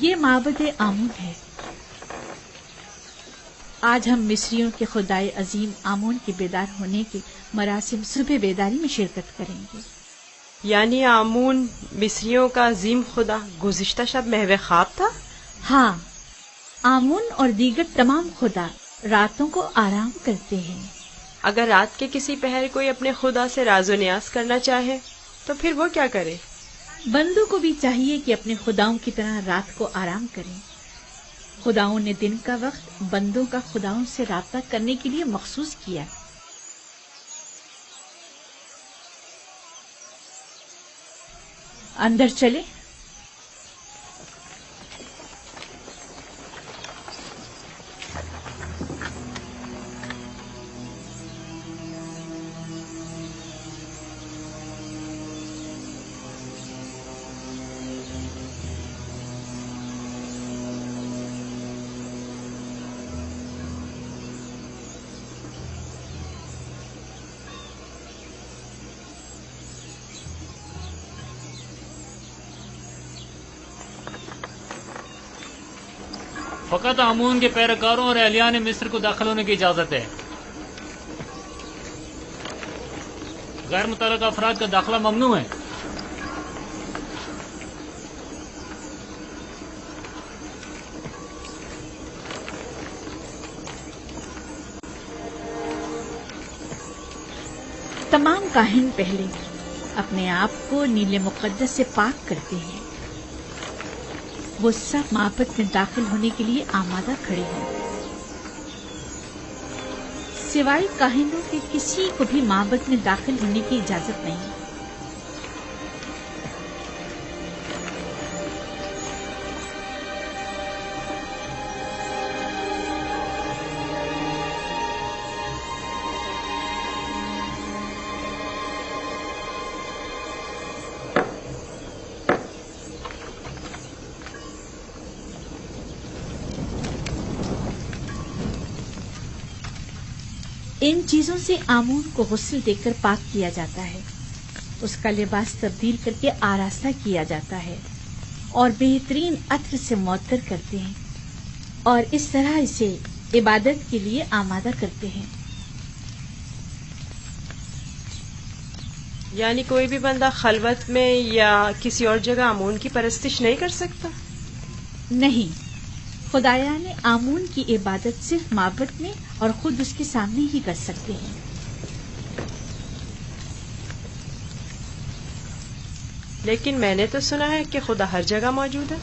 یہ معبد آمون ہے۔ آج ہم مصریوں کے خدائے عظیم آمون کے بیدار ہونے کے مراسم صبح بیداری میں شرکت کریں گے۔ یعنی آمون مصریوں کا عظیم خدا گزشتہ شب محو خواب تھا؟ ہاں، آمون اور دیگر تمام خدا راتوں کو آرام کرتے ہیں۔ اگر رات کے کسی پہر کوئی اپنے خدا سے راز و نیاز کرنا چاہے تو پھر وہ کیا کرے؟ بندوں کو بھی چاہیے کہ اپنے خداؤں کی طرح رات کو آرام کریں۔ خداؤں نے دن کا وقت بندوں کا خداؤں سے رابطہ کرنے کے لیے مخصوص کیا۔ اندر چلے۔ فقط آمون کے پیروکاروں اور اہلیان مصر کو داخل ہونے کی اجازت ہے۔ غیر متعلقہ افراد کا داخلہ ممنوع ہے۔ تمام کاہن پہلے اپنے آپ کو نیل مقدس سے پاک کرتے ہیں۔ وہ سب معبد میں داخل ہونے کے لیے آمادہ کھڑے ہیں۔ سوائے کاہنوں کے کسی کو بھی معبد میں داخل ہونے کی اجازت نہیں۔ ان چیزوں سے آمون کو غسل دے کر پاک کیا جاتا ہے، اس کا لباس تبدیل کر کے آراستہ کیا جاتا ہے اور بہترین عطر سے معطر کرتے ہیں، اور اس طرح اسے عبادت کے لیے آمادہ کرتے ہیں۔ یعنی کوئی بھی بندہ خلوت میں یا کسی اور جگہ آمون کی پرستش نہیں کر سکتا؟ نہیں، خدایان آمون کی عبادت صرف معبد میں اور خود اس کے سامنے ہی کر سکتے ہیں۔ لیکن میں نے تو سنا ہے کہ خدا ہر جگہ موجود ہے۔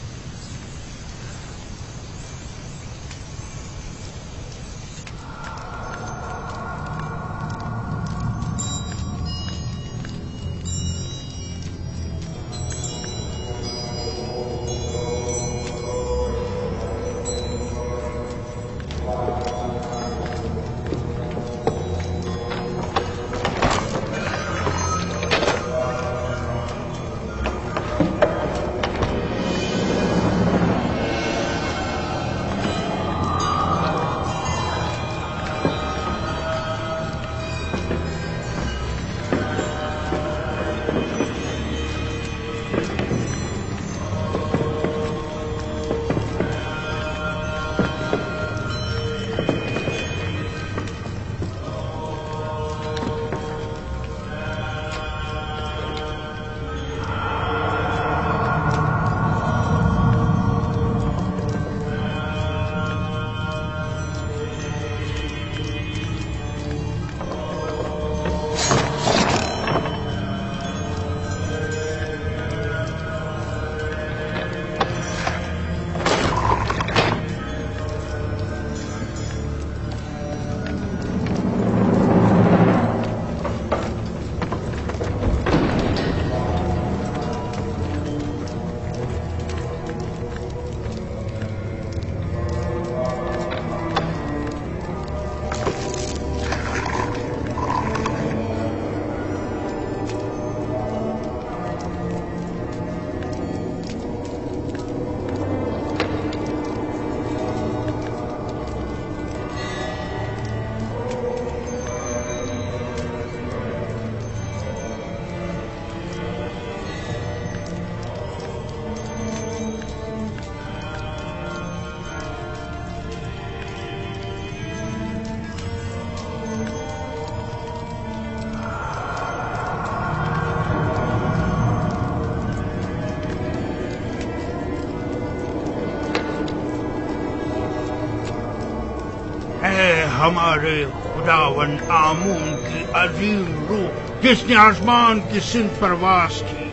ہمارے خداون آمون کی عظیم روح جس نے آسمان کی سمت پرواز کی،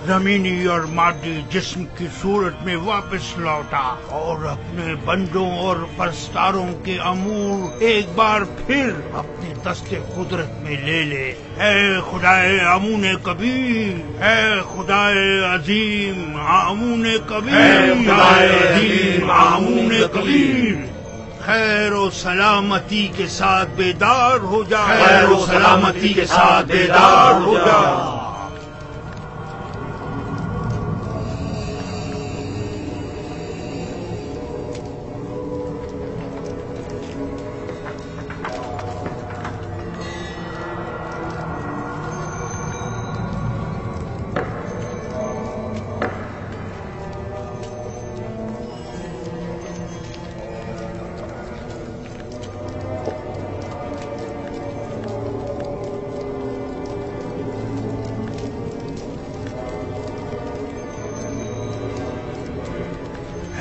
زمینی اور مادی جسم کی صورت میں واپس لوٹا اور اپنے بندوں اور پرستاروں کے امور ایک بار پھر اپنے دست قدرت میں لے لے۔ اے خدائے آمون کبیر، اے خدائے عظیم آمون کبیر، اے خدائے عظیم آمون کبیر، خیر و سلامتی کے ساتھ بیدار ہو جا، خیر و سلامتی کے ساتھ بیدار ہو جا۔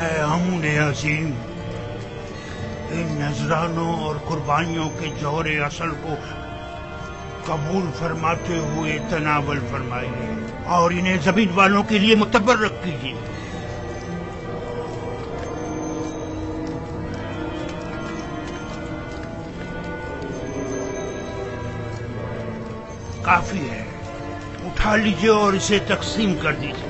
اے آمون عظیم، ان نذرانوں اور قربانیوں کے جوہر اصل کو قبول فرماتے ہوئے تناول فرمائیے اور انہیں زمین والوں کے لیے متبرک کیجیے۔ کافی ہے، اٹھا لیجیے اور اسے تقسیم کر دیجیے۔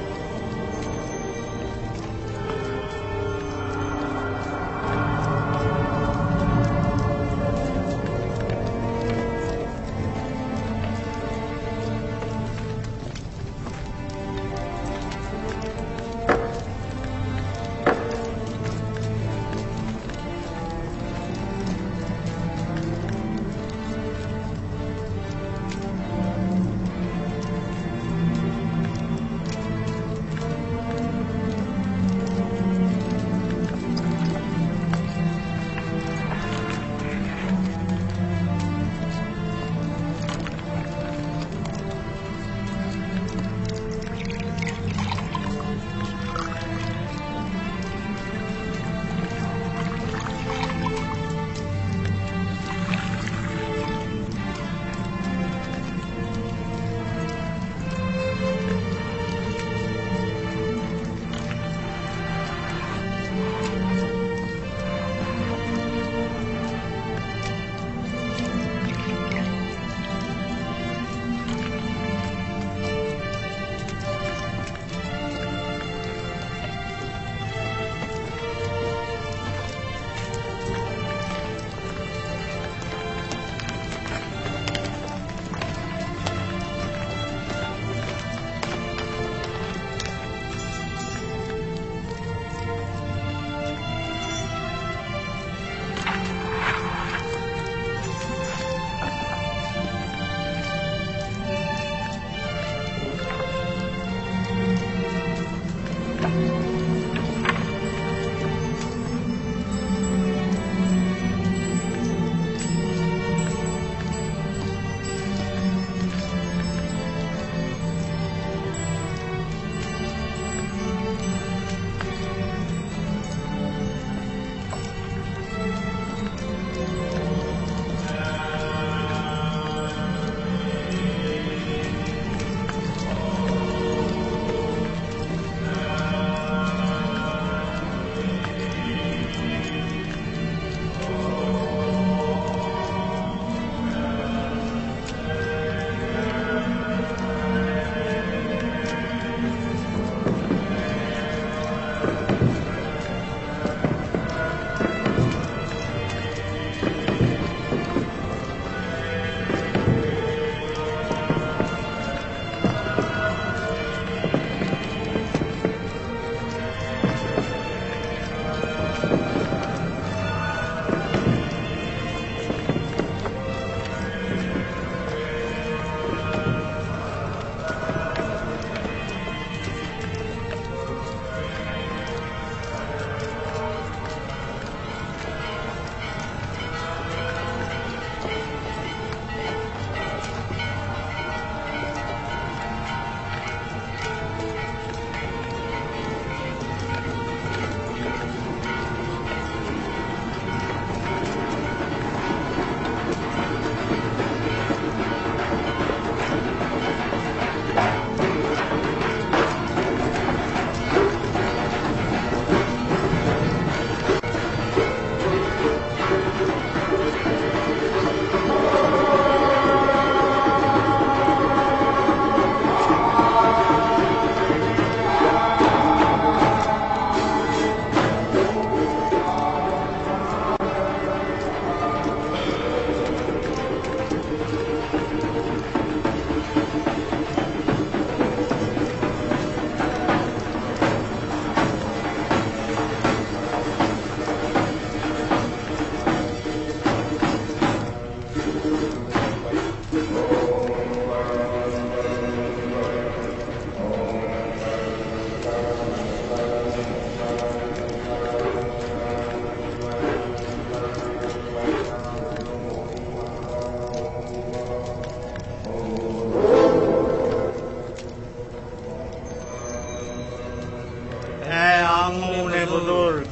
आमून बुजुर्ग,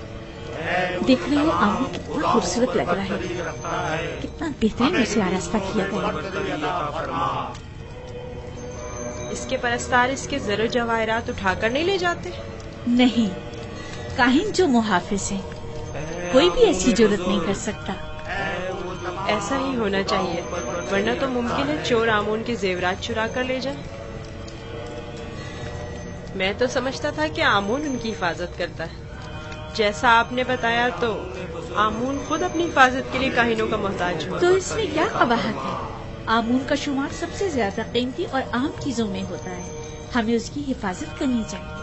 देख रहे हो आमून कितना खूबसूरत लग रहा है, कितना बेहतरीन उसे आरास्ता किया गया। इसके परस्तार इसके जरो जवाहरात उठाकर नहीं ले जाते? नहीं, काहिन जो मुहाफिज हैं, कोई भी ऐसी जरूरत नहीं कर सकता। ऐसा ही होना चाहिए, वरना तो मुमकिन है चोर आमून के जेवरात चुरा कर ले जाए। मैं तो समझता था कि आमून उनकी हिफाजत करता है। जैसा आपने बताया तो आमून खुद अपनी हिफाजत के लिए काहिनों का मोहताज हुआ। तो इसमें क्या कबाहत है? आमून का शुमार सबसे ज्यादा कीमती और अहम चीजों में होता है, हमें उसकी हिफाजत करनी चाहिए।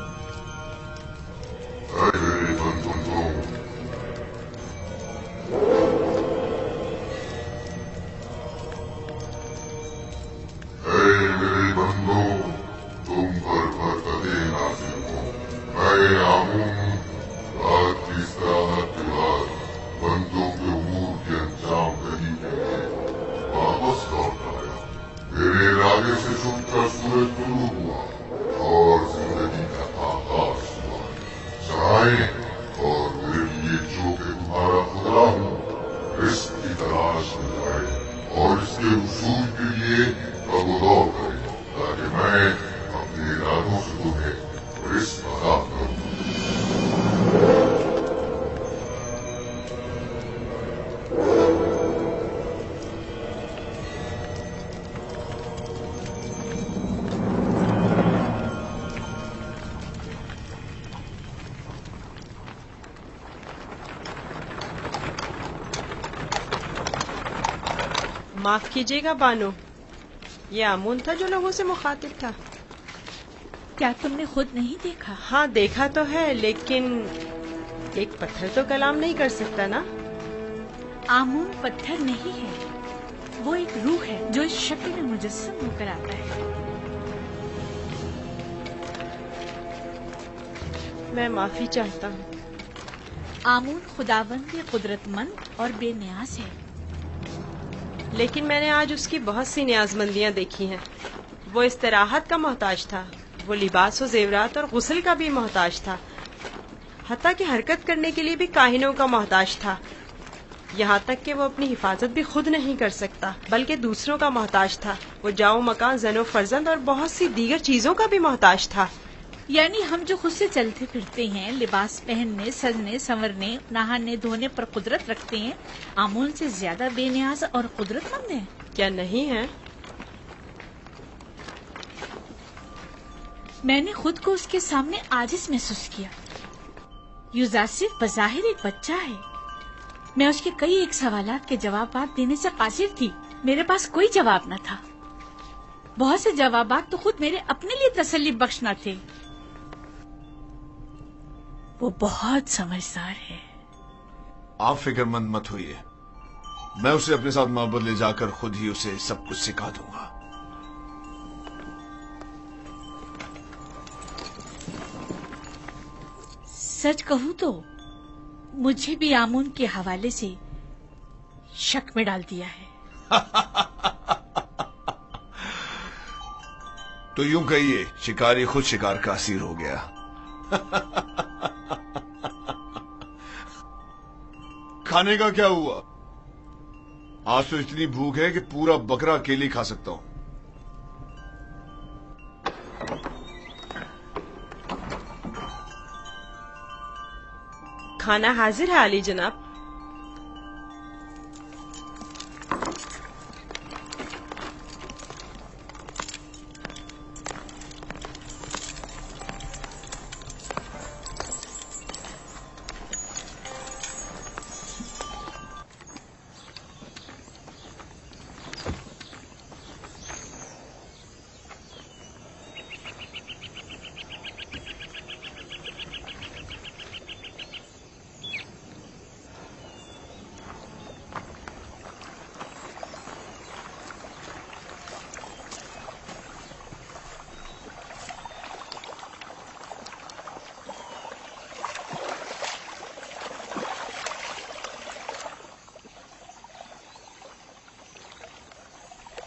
मेरे बंदों, तुम पर बरकतें नाज़िल हो। मैं आमून रात की इस्तिराहत के बाद बंदों के उमूर के अंजाम दही के लिए वापस लौट आया। मेरे इरादे से छुपकर सूरज तुलू हुआ और जिंदगी का आगाज हुआ। चाहे और मेरे लिए जो कि तुम्हारा खुदा हूँ, रिस्क की तलाश में जाए और इसके उसूल के लिए दौड़ करे, ताकि मैं अपने इरादों से तुम्हें रिस्क अता करूं। माफ कीजिएगा बानो, ये आमून था जो लोगों से मुखातिब था। क्या तुमने खुद नहीं देखा? हाँ देखा तो है, लेकिन एक पत्थर तो कलाम नहीं कर सकता ना। आमून पत्थर नहीं है, वो एक रूह है जो इस शक्ल में मुजस्सम होकर आता है। मैं माफी चाहता हूँ। आमून खुदावंद कुदरतमंद और बेनियाज है। लेकिन मैंने आज उसकी बहुत सी न्याजमंदियां देखी हैं। वो इस्तिराहत का मोहताज था, वो लिबास और जेवरात और गुस्ल का भी मोहताज था, हत्ता कि हरकत करने के लिए भी काहिनों का मोहताज था। यहाँ तक कि वो अपनी हिफाजत भी खुद नहीं कर सकता, बल्कि दूसरों का मोहताज था। वो जाओ मकान, जनो फर्जंद और बहुत सी दीगर चीजों का भी मोहताज था। यानी हम जो खुद से चलते फिरते हैं, लिबास पहनने, सजने, संवरने, नहाने धोने पर कुदरत रखते हैं, आमून से ज्यादा बेनियाज और कुदरतमंद है? क्या नहीं है? मैंने खुद को उसके सामने आजिज महसूस किया। युजासिफ बज़ाहिर एक बच्चा है। मैं उसके कई एक सवालात के जवाब देने से कासिर थी। मेरे पास कोई जवाब न था। बहुत से जवाबात तो खुद मेरे अपने लिए तसल्ली बख्श न थे। वो बहुत समझदार है। आप फिक्रमंद मत होइए, मैं उसे अपने साथ माबद ले जाकर खुद ही उसे सब कुछ सिखा दूंगा। सच कहूं तो मुझे भी आमून के हवाले से शक में डाल दिया है। तो यूं कहिए, शिकारी खुद शिकार का असीर हो गया। खाने का क्या हुआ? आज तो इतनी भूख है कि पूरा बकरा अकेले खा सकता हूं। खाना हाजिर है आली जनाब।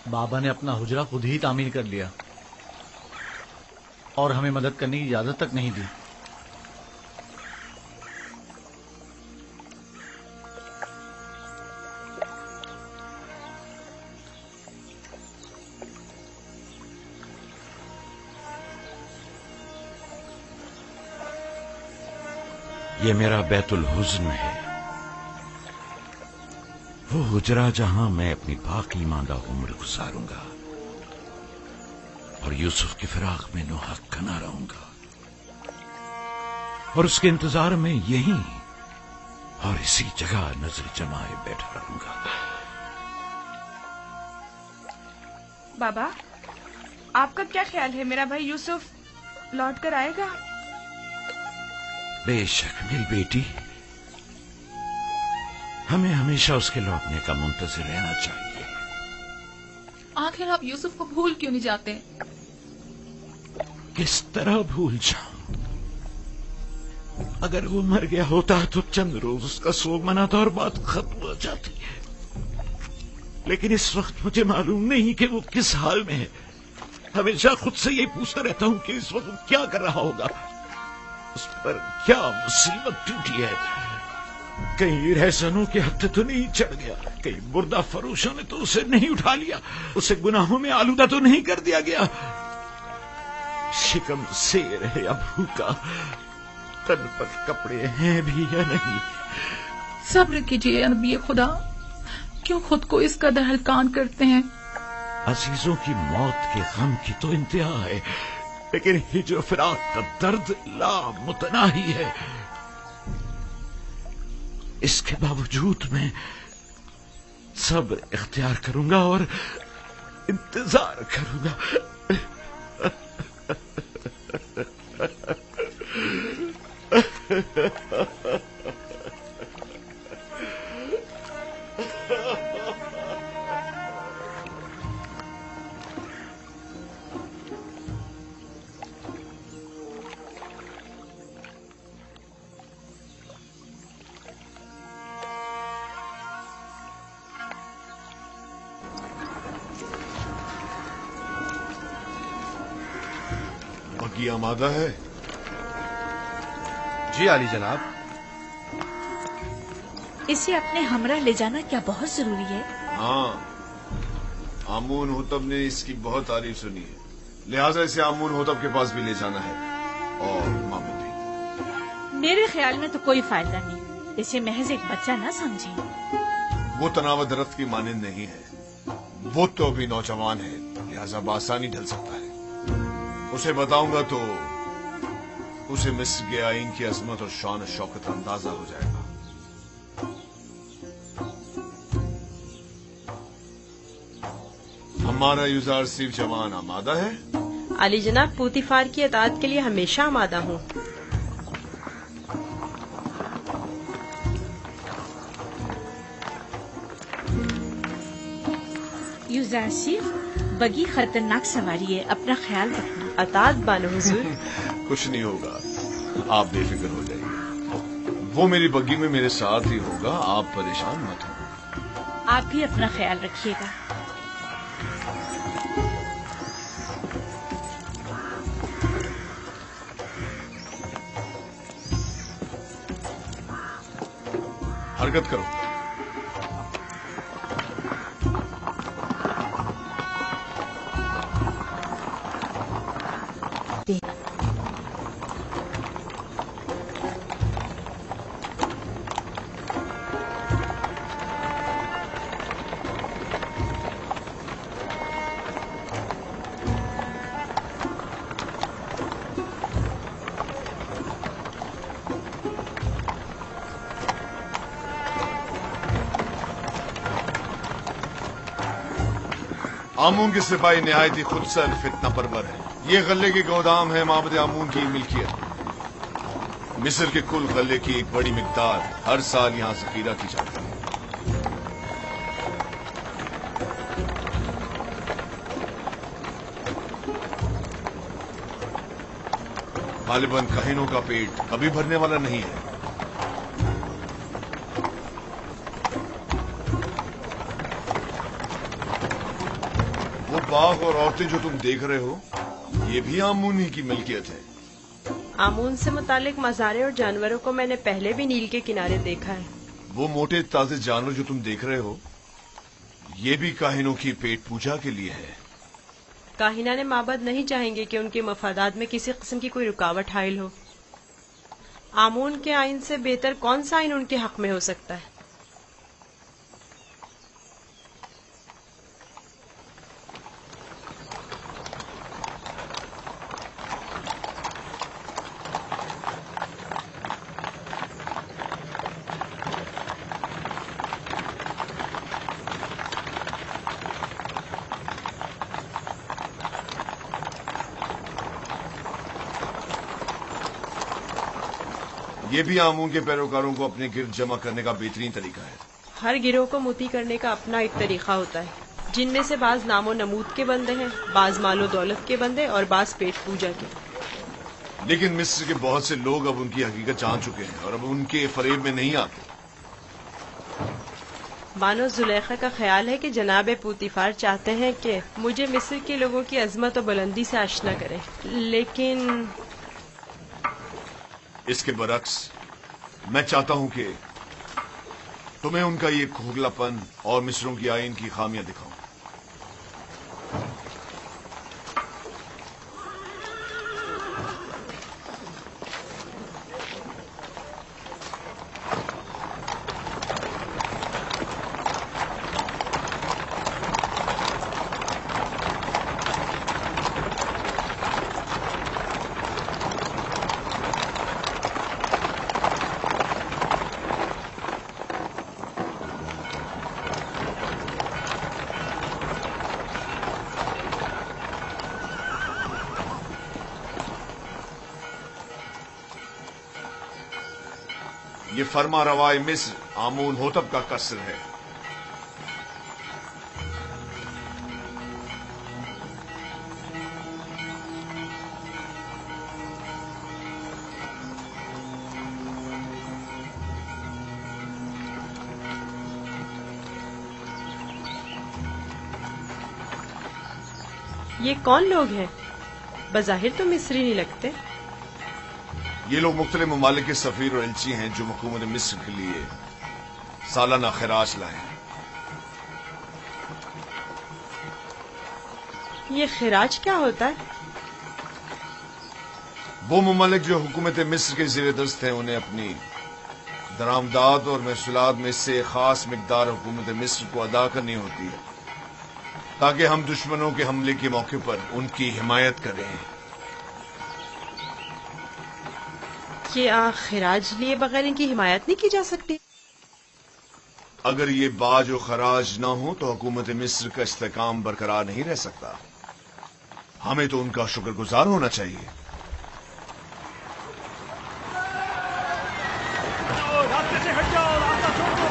बाबा ने अपना हुजरा खुद ही तामीर कर लिया और हमें मदद करने की इजाजत तक नहीं दी। یہ میرا بیت الحزن ہے، وہ حجرہ جہاں میں اپنی باقی ماندہ عمر گزاروں گا اور یوسف کی فراق میں نوحق نہ رہوں گا، اور اس کے انتظار میں یہیں اور اسی جگہ نظر جمائے بیٹھا رہوں گا۔ بابا، آپ کا کیا خیال ہے، میرا بھائی یوسف لوٹ کر آئے گا؟ بے شک میری بیٹی، ہمیں ہمیشہ اس کے لوٹنے کا منتظر رہنا چاہیے۔ آخر آپ یوسف کو بھول کیوں نہیں جاتے؟ کس طرح بھول جاؤں؟ اگر وہ مر گیا ہوتا تو چند روز اس کا سوگ مناتا اور بات ختم ہو جاتی، لیکن اس وقت مجھے معلوم نہیں کہ وہ کس حال میں ہے۔ ہمیشہ خود سے یہ پوچھتا رہتا ہوں کہ اس وقت کیا کر رہا ہوگا، اس پر کیا مصیبت ٹوٹی ہے، کہیں رہزنوں کے ہتھے تو نہیں چڑھ گیا، کہیں مردہ فروشوں نے تو اسے نہیں اٹھا لیا، اسے گناہوں میں آلودہ تو نہیں کر دیا گیا، شکم سیر ہے یا بھوکا، تن پر کپڑے ہیں بھی یا نہیں۔ صبر کیجیے نبی خدا، کیوں خود کو اس قدر ہلکان کرتے ہیں؟ عزیزوں کی موت کے غم کی تو انتہا ہے، لیکن ہجر و فراق کا درد لامتناہی ہے۔ اس کے باوجود میں صبر اختیار کروں گا اور انتظار کروں گا۔ بگی آمادہ ہے؟ جی عالی جناب۔ اسے اپنے ہمراہ لے جانا کیا بہت ضروری ہے؟ ہاں، آمون ہوتب نے اس کی بہت تعریف سنی ہے، لہٰذا اسے آمون ہوتب کے پاس بھی لے جانا ہے، اور معبود بھی۔ میرے خیال میں تو کوئی فائدہ نہیں، اسے محض ایک بچہ نہ سمجھیں۔ وہ تناوع درخت کی مانند نہیں ہے، وہ تو ابھی نوجوان ہے، لہٰذا بآسانی ڈھل سکتا ہے۔ اسے بتاؤں گا تو اسے مصر کے آئین کی عظمت اور شان و شوکت کا اندازہ ہو جائے گا۔ ہمارا یوزار سیف جوان آمادہ ہے؟ علی جناب، پوتیفار کی اطاعت کے لیے ہمیشہ آمادہ ہوں۔ یوزار سیف، بگی خطرناک سواری ہے، اپنا خیال رکھنا۔ اطاعت بانو حضور۔ کچھ نہیں ہوگا، آپ بے فکر ہو جائیے، وہ میری بگی میں میرے ساتھ ہی ہوگا، آپ پریشان مت ہوں۔ آپ بھی اپنا خیال رکھیے گا۔ حرکت کرو۔ آمون کے سپاہی نہایت ہی خود سر فتنہ پرور ہے۔ یہ غلے کے گودام ہے معبد آمون کی ملکیت۔ مصر کے کل غلے کی ایک بڑی مقدار ہر سال یہاں ذخیرہ کی جاتی ہے۔ غالباً کہینوں کا پیٹ کبھی بھرنے والا نہیں ہے۔ وہ باغ اور عورتیں جو تم دیکھ رہے ہو، یہ بھی آمون ہی کی ملکیت ہے۔ آمون سے متعلق مزارے اور جانوروں کو میں نے پہلے بھی نیل کے کنارے دیکھا ہے۔ وہ موٹے تازے جانور جو تم دیکھ رہے ہو، یہ بھی کاہنوں کی پیٹ پوجا کے لیے ہے۔ کاہنان معبد نہیں چاہیں گے کہ ان کے مفادات میں کسی قسم کی کوئی رکاوٹ حائل ہو۔ आमून के आइन से बेहतर कौन सा आइन उनके हक में हो सकता है? ये भी आमून के पैरोकारों को अपने गिर्द जमा करने का बेहतरीन तरीका है। हर गिरोह को मुती करने का अपना एक तरीका होता है, जिनमें से बाज नामो नमूद के बंदे हैं, बाज मालो दौलत के बंदे और बाज पेट पूजा के। लेकिन मिस्र के बहुत से लोग अब उनकी हकीकत जान चुके हैं और अब उनके फरेब में नहीं आते। बानो जुलेखा का ख्याल है कि जनाब पूतीफार चाहते हैं कि मुझे मिस्र के लोगों की अजमत और बुलंदी से आशना करें, लेकिन इसके बरक्स मैं चाहता हूं कि तुम्हें उनका ये खोखलापन और मिस्रों की आइन की खामियां दिखाऊं। ये फरमा रवाए मिस्र आमून होतब का कसर है। ये कौन लोग हैं? बज़ाहिर तो मिस्री नहीं लगते। ये लोग मुख्तलिफ ममालिक के सफीर और एलची हैं जो हुकूमत मिस्र के लिए सालाना खिराज लाए हैं। ये खिराज क्या होता है? वो ममालिक जो हुकूमत मिस्र के ज़ेर दस्त हैं उन्हें अपनी दरामदात और महसूलात में से खास मिकदार हुकूमत मिस्र को अदा करनी होती है ताकि हम दुश्मनों के हमले के मौके पर उनकी हिमायत करें। क्या खिराज लिए बगैर इनकी हिमायत नहीं की जा सकती? अगर ये बाज और खराज ना हो तो हुकूमत मिस्र का इस्तेकाम बरकरार नहीं रह सकता। हमें तो उनका शुक्रगुजार होना चाहिए। रास्ते से हट जाओ, रास्ता छोड़ दो।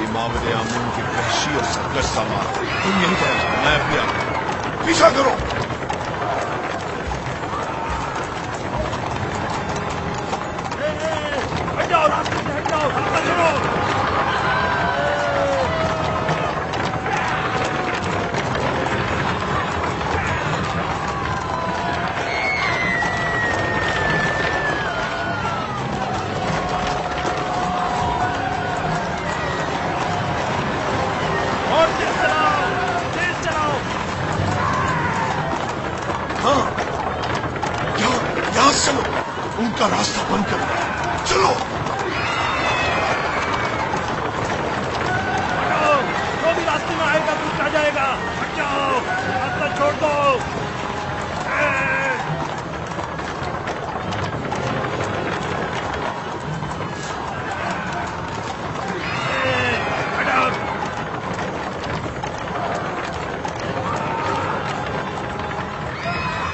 ये मामले आमून की वहशी और सरकश सामान। तुम यहीं ठहर जाओ, मैं अभी आता हूं। पीछा करो। हट जाओ, रास्ते से हट जाओ, रास्ता छोड़ो। और तेज चलाओ, तेज चलाओ। हाँ, यहाँ से चलो, उनका रास्ता बंद कर दो। चलो। जो भी रास्ते में आएगा टूट जाएगा। हट जाओ, रास्ता छोड़ दो।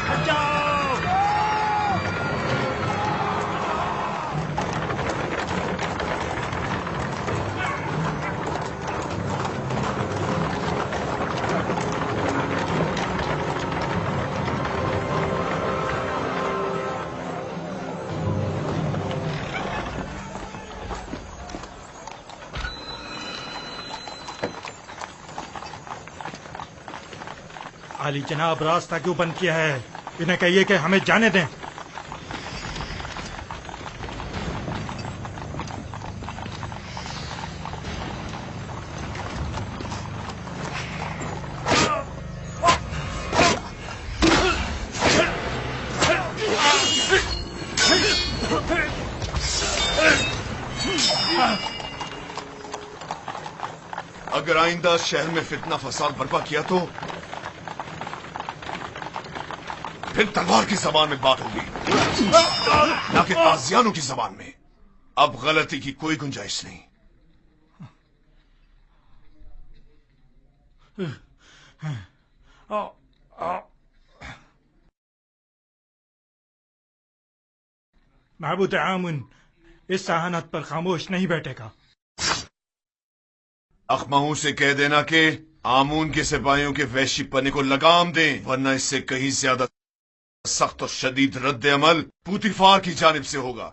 हट जाओ। आली जनाब, रास्ता क्यों बंद किया है? इन्हें कहिए कि हमें जाने दें। اگر آئندہ شہر میں فتنہ فساد برپا کیا تو پھر تلوار کی زبان میں بات ہوگی، نہ کہ تازیانوں کی زبان میں۔ اب غلطی کی کوئی گنجائش نہیں۔ معبود آمون اس سہانت پر خاموش نہیں بیٹھے گا۔ اخماہوں سے کہہ دینا کہ آمون کے سپاہیوں کے وحشی پنے کو لگام دیں، ورنہ اس سے کہیں زیادہ سخت اور شدید رد عمل پوتیفار کی جانب سے ہوگا۔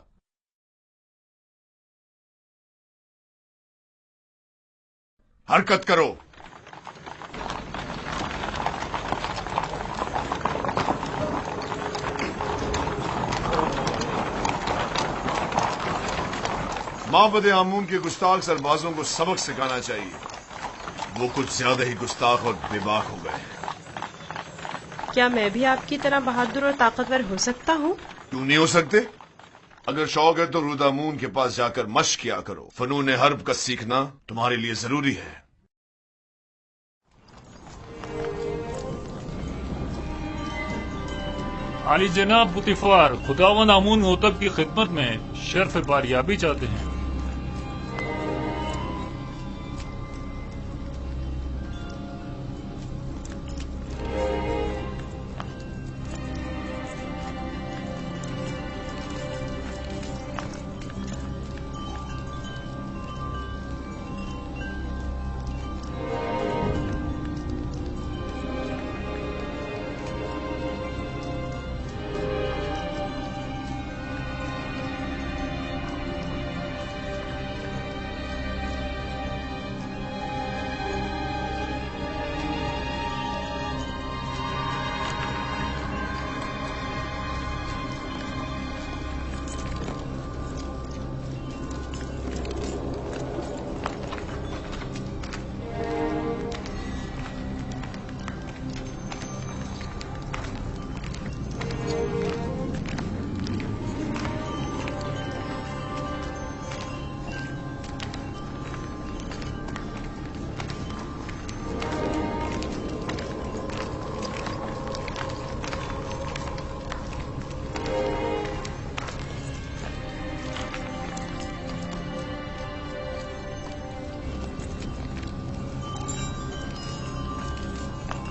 حرکت کرو۔ معبد آمون کے گستاخ سربازوں کو سبق سکھانا چاہیے، وہ کچھ زیادہ ہی گستاخ اور بے باک ہو گئے ہیں۔ کیا میں بھی آپ کی طرح بہادر اور طاقتور ہو سکتا ہوں؟ کیوں نہیں ہو سکتے؟ اگر شوق ہے تو رودامون کے پاس جا کر مشق کیا کرو، فنون حرب کا سیکھنا تمہارے لیے ضروری ہے۔ عالی جناب پوتیفار، خداوند آمون ہوتب کی خدمت میں شرف باریابی چاہتے ہیں۔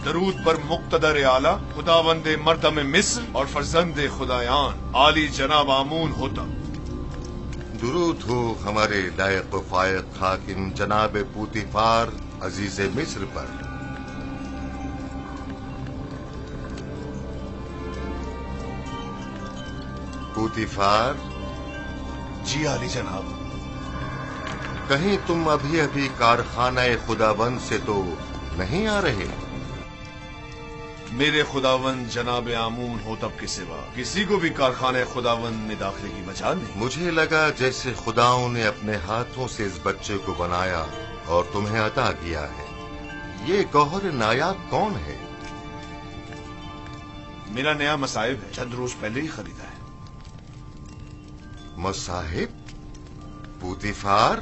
درود پر مقتدر اعلیٰ خداوند مردم مصر اور فرزند خدایان عالی جناب آمون ہوتا۔ درود ہو ہمارے لائق و فائق حاکم جناب پوتیفار عزیز مصر پر۔ پوتیفار، جی عالی جناب۔ کہیں تم ابھی کارخانہ خداوند سے تو نہیں آ رہے؟ میرے خداوند جناب آمون ہوتب کے سوا کسی کو بھی کارخانہ خداوند میں داخلے کی مجال نہیں۔ مجھے لگا جیسے خداؤں نے اپنے ہاتھوں سے اس بچے کو بنایا اور تمہیں عطا کیا ہے۔ یہ گوہر نایاب کون ہے؟ میرا نیا مصاحب ہے، چند روز پہلے ہی خریدا ہے۔ مصاحب؟ پوتیفار،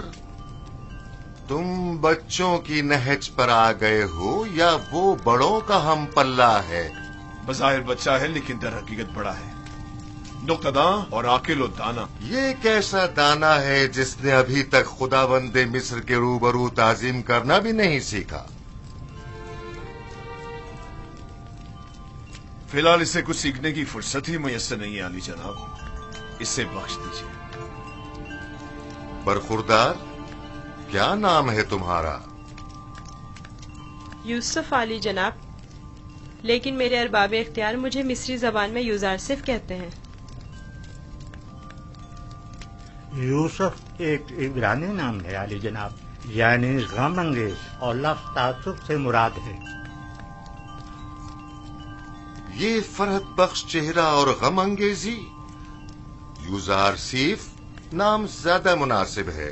تم بچوں کی نہج پر آ گئے ہو یا وہ بڑوں کا ہم پلہ ہے؟ بظاہر بچہ ہے لیکن در حقیقت بڑا ہے، نقطہ داں اور عاقل و دانا۔ یہ کیسا دانا ہے جس نے ابھی تک خداوند مصر کے روبرو تعظیم کرنا بھی نہیں سیکھا؟ فی الحال اسے کچھ سیکھنے کی فرصت ہی میسر نہیں ہے عالی جناب، اسے بخش دیجیے۔ برخوردار، کیا نام ہے تمہارا؟ یوسف عالی جناب، لیکن میرے ارباب اختیار مجھے مصری زبان میں یوزارسف کہتے ہیں۔ یوسف ایک عبرانی نام ہے عالی جناب، یعنی غم انگیز، اور لفظ تعصب سے مراد ہے۔ یہ فرحت بخش چہرہ اور غم انگیزی، یوزارسیف نام زیادہ مناسب ہے۔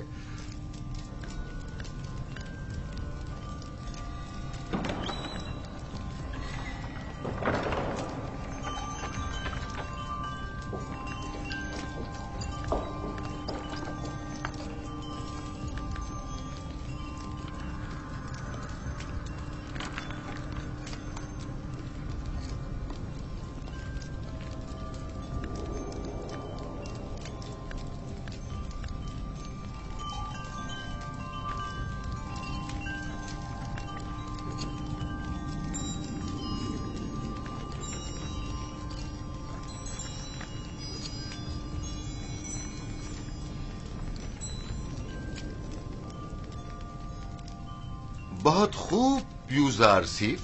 बहुत खूब यूजारसीफ।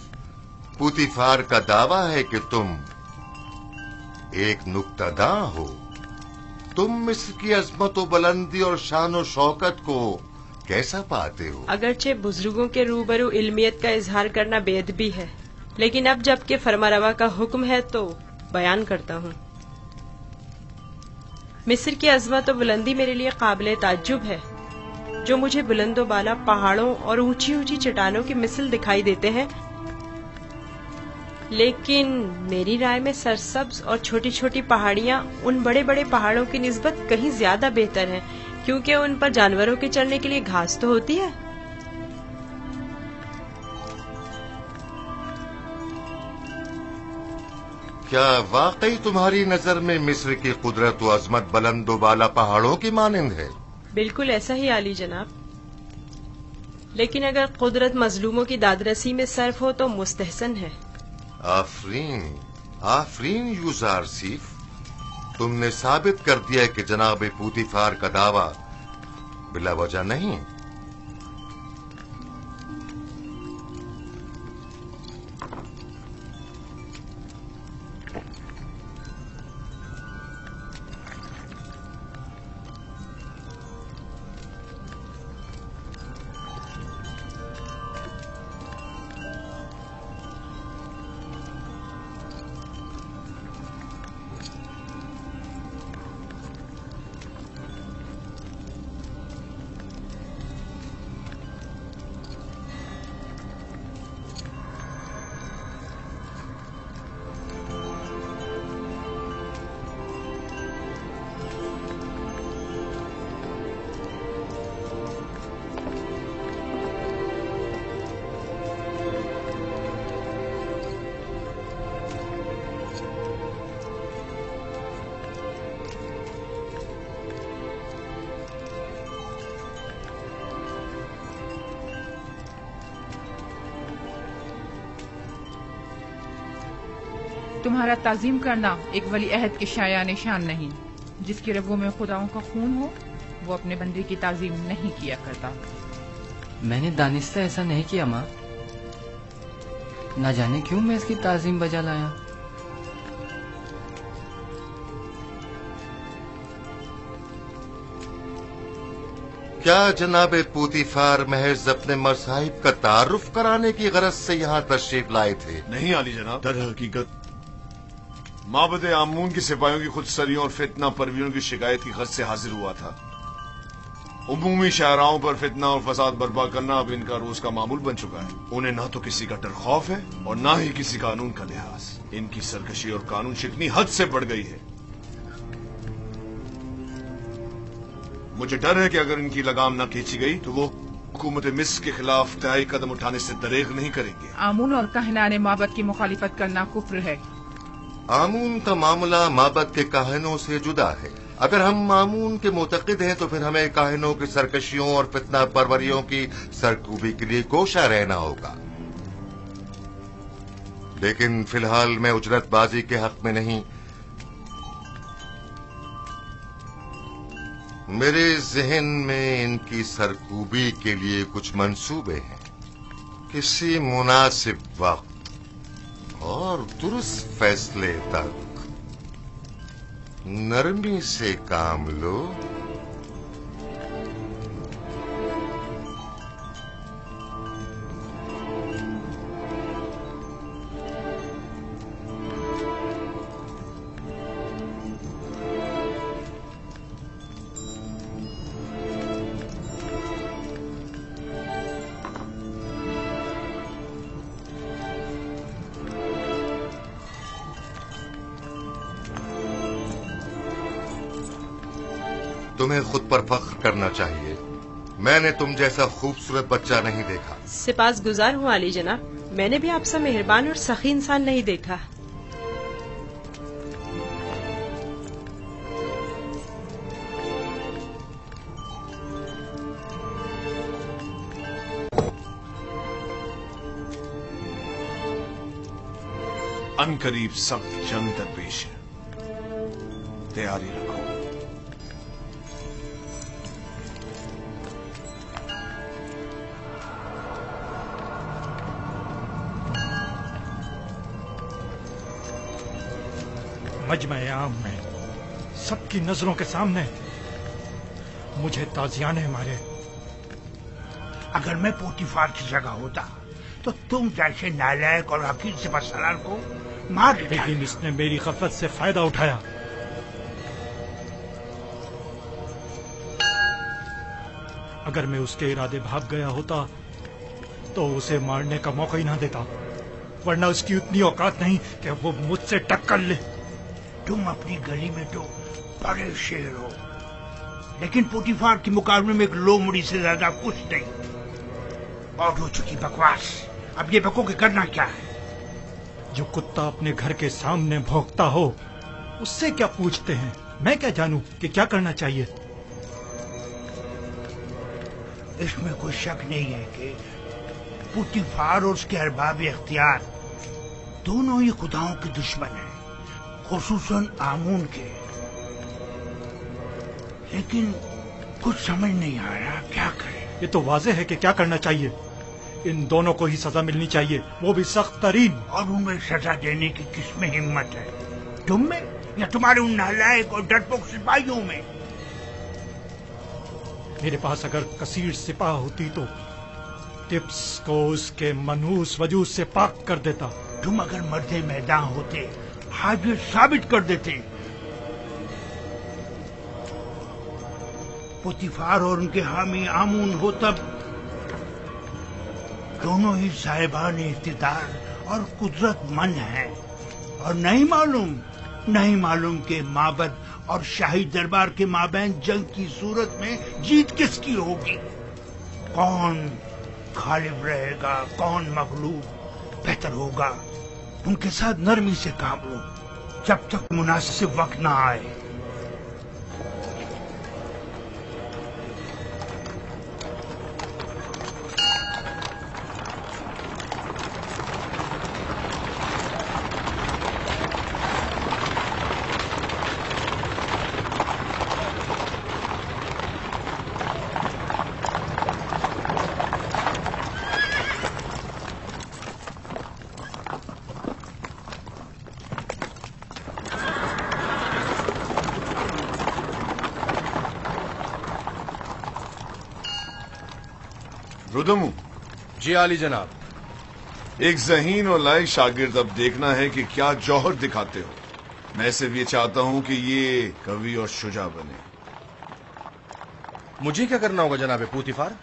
पुतिफार का दावा है कि तुम एक नुक्तादां हो। तुम मिस्र की अजमत व बुलंदी और शान व शौकत को कैसा पाते हो? अगरचे बुजुर्गों के रूबरू इल्मियत का इजहार करना बेअदबी है, लेकिन अब जबकि फरमारवा का हुक्म है तो बयान करता हूँ। मिस्र की अजमत व बुलंदी मेरे लिए काबिल ताज्जुब है। जो मुझे बुलंदो बाला पहाड़ों और ऊंची ऊंची चट्टानों की मिसल दिखाई देते हैं, लेकिन मेरी राय में सरसब्ज और छोटी छोटी पहाड़ियाँ उन बड़े बड़े पहाड़ों की निस्बत कहीं ज्यादा बेहतर हैं, क्योंकि उन पर जानवरों के चलने के लिए घास तो होती है। क्या वाकई तुम्हारी नजर में मिस्र की कुदरत व अजमत बुलंदो बाला पहाड़ों की मानिंद है? बिल्कुल ऐसा ही आली जनाब, लेकिन अगर कुदरत मजलूमों की दादरसी में सर्फ हो तो मुस्तहसन है। आफरीन, आफरीन यूजारसीफ, तुमने साबित कर दिया कि जनाब पुतिफार का दावा बिला वजह नहीं। तुम्हारा ताजीम करना एक वली अहद के शाया निशान नहीं। जिसकी रगों में खुदाओं का खून हो वो अपने बंदे की ताजीम नहीं किया करता। मैंने दानिस्ता ऐसा नहीं किया माँ, ना जाने क्यों मैं इसकी ताजीम बजा लाया। क्या जनाब पुतिफार महज अपने मसाहिब का तारुफ कराने की गरज से यहाँ तशरीफ लाए थे? नहीं आली जनाब, दर हकीकत माबद आमून की सिपाहियों की खुदसरियों और फितना परवियों की शिकायत की गरज से हाजिर हुआ था। उमूमी शाहराओं पर फितना और फसाद बर्पा करना अब इनका रोज का मामूल बन चुका है। उन्हें ना तो किसी का डर खौफ है और ना ही किसी कानून का लिहाज। इनकी सरकशी और कानून शिकनी हद से बढ़ गई है। मुझे डर है कि अगर इनकी लगाम न खींची गई तो वो हुकूमत मिस्र के खिलाफ तय कदम उठाने से दरेग नहीं करेंगे। आमून और कहनाने माबद की मुखालिफत करना कुफ्र है। आमून का मामला माबद के काहिनों से जुदा है। अगर हम आमून के मुतक़िद हैं तो फिर हमें काहिनों की सरकशियों और फितना परवरियों की सरकूबी के लिए कोशा रहना होगा। लेकिन फिलहाल मैं उजरतबाजी के हक में नहीं। मेरे जहन में इनकी सरकूबी के लिए कुछ मंसूबे हैं। किसी मुनासिब वक्त और दुरुस्त फैसले तक नरमी से काम लो। तुम्हें खुद पर फख्र करना चाहिए। मैंने तुम जैसा खूबसूरत बच्चा नहीं देखा। सिपास गुजार हूँ आली जनाब, मैंने भी आपसे मेहरबान और सखी इंसान नहीं देखा। अनकरीब सख्त जंग दरपेश है, तैयारी रखो। मजमा आम में सबकी नजरों के सामने मुझे ताजियाने मारे। अगर मैं पोतीफार की जगह होता तो तुम जैसे नालायक और हकीर से बसलाल को मार देता। लेकिन इसने मेरी गफलत से फायदा उठाया। अगर मैं उसके इरादे भाग गया होता तो उसे मारने का मौका ही ना देता, वरना उसकी उतनी औकात नहीं कि वो मुझसे टक्कर ले। तुम अपनी गली में तो बड़े शेर हो, लेकिन पोतीफार के मुकाबले में एक लोमड़ी से ज्यादा कुछ नहीं। बहुत हो चुकी बकवास, अब ये बको के करना क्या है? जो कुत्ता अपने घर के सामने भौंकता हो उससे क्या पूछते हैं? मैं क्या जानूं कि क्या करना चाहिए? इसमें कोई शक नहीं है कि पोतीफार और उसके अरबाब इख्तियार दोनों ही खुदाओं के दुश्मन हैं, खुसूसन आमून के। लेकिन कुछ समझ नहीं आ रहा क्या करें। ये तो वाज़ेह है कि क्या करना चाहिए। इन दोनों को ही सजा मिलनी चाहिए, वो भी सख्त तरीन। और उन्हें सजा देने की किसमें हिम्मत है? तुम में या तुम्हारे उन नालायक और डरपोक सिपाहियों में? मेरे पास अगर कसीर सिपाह होती तो टिप्स को उसके मनहूस वजूद से पाक कर देता। तुम अगर मर्दे मैदान होते आज ये साबित कर देते। पोतीफार और उनके हामी आमून हो तब दोनों ही साहिबान इख्तिदार और कुदरतमंद हैं, और नहीं मालूम के माबद और शाही दरबार के माबैन जंग की सूरत में जीत किसकी होगी, कौन गालिब रहेगा, कौन मगलूब। बेहतर होगा उनके साथ नरमी से काम लो जब तक मुनासिब वक्त ना आए। रुदमू। जी आली जनाब। एक ज़हीन और लायक शागिर्द अब देखना है कि क्या जौहर दिखाते हो। मैं सिर्फ ये चाहता हूं कि ये कवि और शुजा बने। मुझे क्या करना होगा जनाब पोतीफार?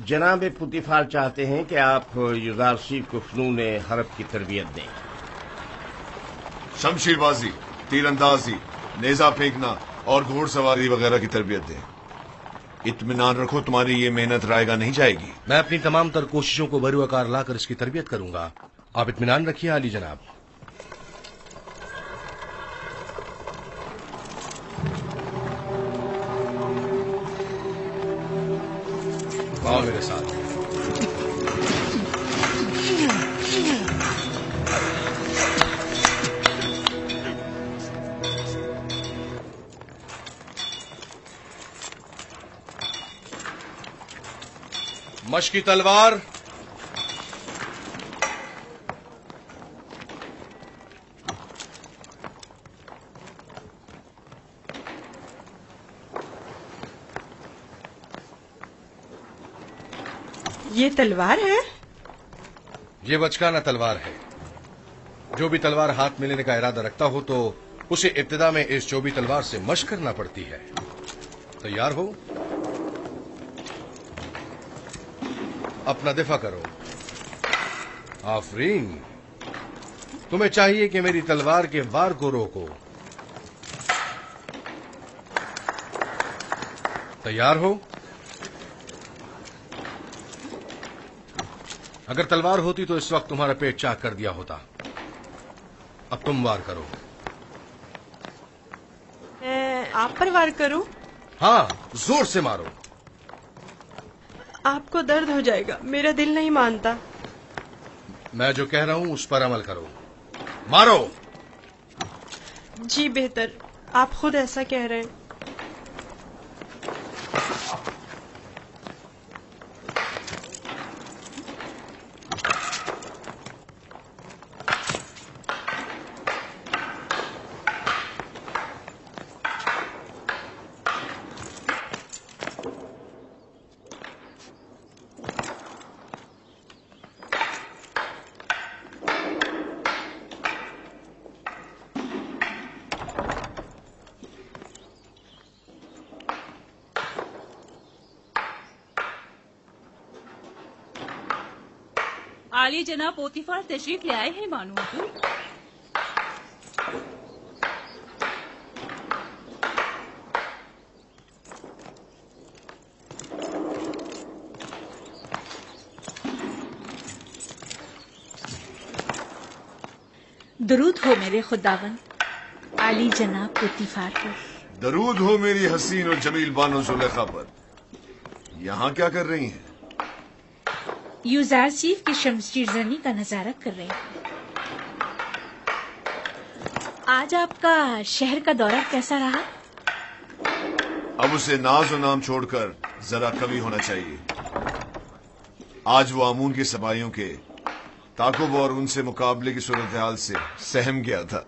जनाब पोतीफार चाहते हैं कि आप युजारसी को फनून हरब की तरबियत दें। शमशीरबाजी, तीरंदाजी, नेजा फेंकना और घोड़सवारी वगैरह की तरबियत दें। इत्मीनान रखो, तुम्हारी ये मेहनत रायगा नहीं जाएगी। मैं अपनी तमाम तर कोशिशों को बरूआकार लाकर इसकी तरबियत करूंगा। आप इत्मीनान रखिए आली जनाब। आओ मेरे साथ। मशकी तलवार, ये तलवार है? ये बचकाना तलवार है। जो भी तलवार हाथ में लेने का इरादा रखता हो तो उसे इब्तिदा में इस चौबी तलवार से मशक करना पड़ती है। तैयार हो? अपना दिफा करो। आफरीन, तुम्हें चाहिए कि मेरी तलवार के वार को रोको। तैयार हो? अगर तलवार होती तो इस वक्त तुम्हारा पेट चाक कर दिया होता। अब तुम वार करो। आप पर वार करूं? हाँ, जोर से मारो। आपको दर्द हो जाएगा, मेरा दिल नहीं मानता। मैं जो कह रहा हूं उस पर अमल करो। मारो। जी बेहतर, आप खुद ऐसा कह रहे हैं। आली जनाब पोतीफार तशरीफ ले आए हैं मानो हुजूर। दरूद हो मेरे खुदावन आली जनाब पोतीफार पर। दरूद हो मेरी हसीन और जमील बानो जुलेखा पर। यहाँ क्या कर रही हैं? यूजारसीफ की शमशीर जनी का नजारा कर रहे हैं। आज आपका शहर का दौरा कैसा रहा? अब उसे नाज और नाम छोड़कर जरा कवि होना चाहिए। आज वो आमून के सबाइयों के ताकुब और उनसे मुकाबले की सूरत हाल से सहम गया था।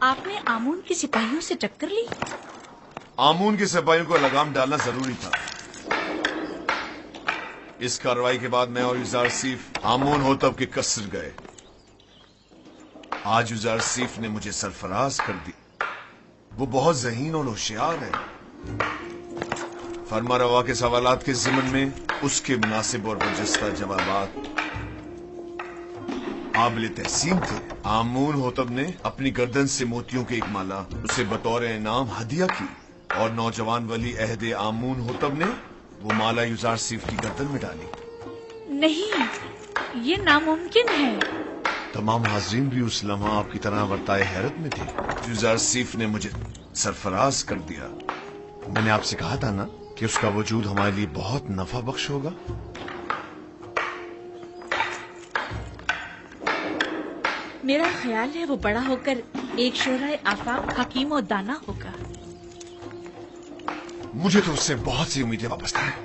आपने आमून के सिपाहियों से टक्कर ली? आमून के सिपाहियों को लगाम डालना जरूरी था। इस कार्रवाई के बाद मैं और यूजारसीफ आमून होतब के कसर गए। आज यूजारसीफ ने मुझे सरफराज कर दी। वो बहुत ज़हीन और होशियार है। फरमा रवा के सवालात के ज़िमन में उसके मुनासिब और बरजस्ता जवाबात काबिल तहसीन थे। आमून होतब ने अपनी गर्दन से मोतियों की एक माला उसे बतौर इनाम हदिया की और नौजवान वली अहद आमून होतब ने वो माला यूजारसीफ की गर्दन में डाली। नहीं, ये नामुमकिन है। तमाम हाज़रीन भी उस लम्हा आपकी तरह वर्ताए हैरत में थे। यूजारसीफ ने मुझे सरफराज कर दिया। मैंने आपसे कहा था ना कि उसका वजूद हमारे लिए बहुत नफा बख्श होगा। मेरा ख्याल है वो बड़ा होकर एक शोराए आफाक हकीम और दाना होगा। मुझे तो उससे बहुत सी उम्मीदें वाबस्ता हैं।